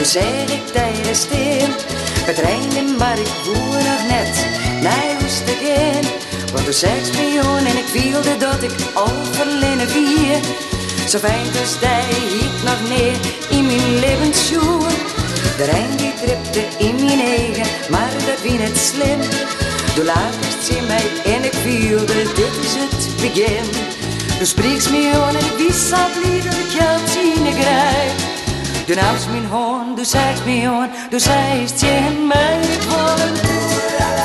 Dus zeg ik tijdens stil, het regent maar ik voel nog net, nee hoest ik in. Want toen 6 miljoen en ik voelde dat ik al verlenen vier. Zo fijn dus die ik nog neer in mijn levensschoen. De Rijn die tripte in mijn eigen, maar dat wie net slim. Toen luistert ze mij en ik voelde, dit is het begin. Dus spreekt me aan en ik wist dat lied dat ik geld zien krijg. Toen nam ze mijn hand, toen zegt me aan, toen zei ze tegen mij, ik wil een toet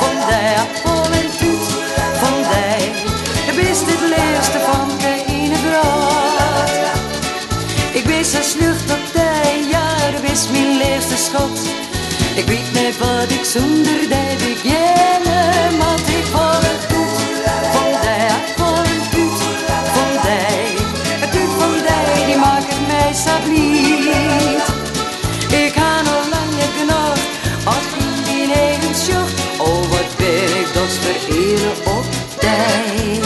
van die, ik wil een toet van die. Je bent het leerste van de ene graad. Ik ben zo slucht op die, ja, je bent mijn leerste schot. Ik weet niet wat ik zonder die beginnen, want ik wil een toet van die, ik wil een toet van die. Het toet van die, die maakt het mij zo blij. Ik ga nog lang niet genoeg, als ik in die eigen sjocht. Oh, wat ben ik dus vereren op die.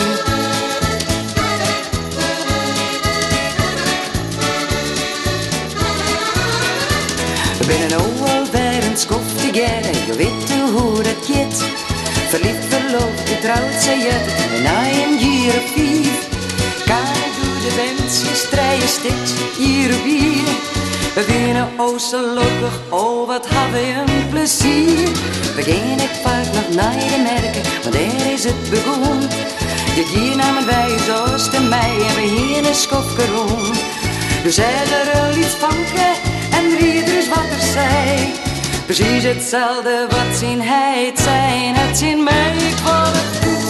We binnen alweer een skof together, je weet hoe dat gaat. Verliefd, verloofd, getrouwd, zei je het, en na een jaar of 5. Kan door de wens, strijden stikt, hier op hier. We vinden oh zo gelukkig, oh wat hebben we een plezier. We gaan ik vaak nog naar de merken, want daar is het begonnen. Dit jaar namen wij zoals de mei en we hier een schofje rond. Dus zei er een lied vanken en rieders wat er zei. Precies hetzelfde wat zien hij het zijn, het zien mij. Ik wil het goed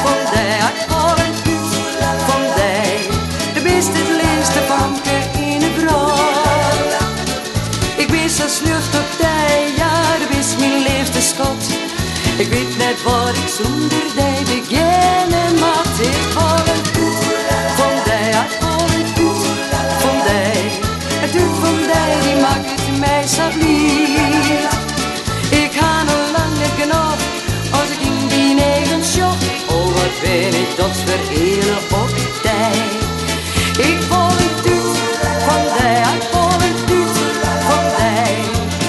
van die, ik wil het goed van die. De beste het leerste vanken in de brood. Ik ben zo slucht op die, ja, de best mijn liefste schot. Ik weet net wat ik zonder die beginnen, maar ik wil het goed van die, ik wil het goed van die. Het doet van die, die maakt het mij zo blij. Ik ga nog lang niet genoeg, als ik in die eigen shop. Oh, wat ben ik toch vereren op die. Ik wil het doet van die, ik wil het doet van die.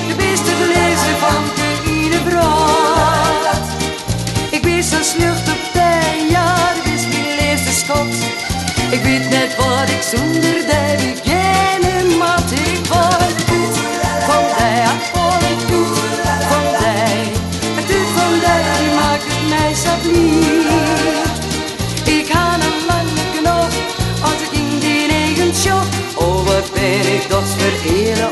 De beste lezer van de ieder brood. Ik ben zo slucht op die, ja, dat is mijn leerste schot. Ik weet net wat ik zonder die beginnen, maar ik wil het doet van die, ik wil het doet van die. Het doet van die, die maakt het mij zo blij. Ik ga nog lang niet genoeg, als ik in die eigen shop. Oh, wat ben ik toch vereren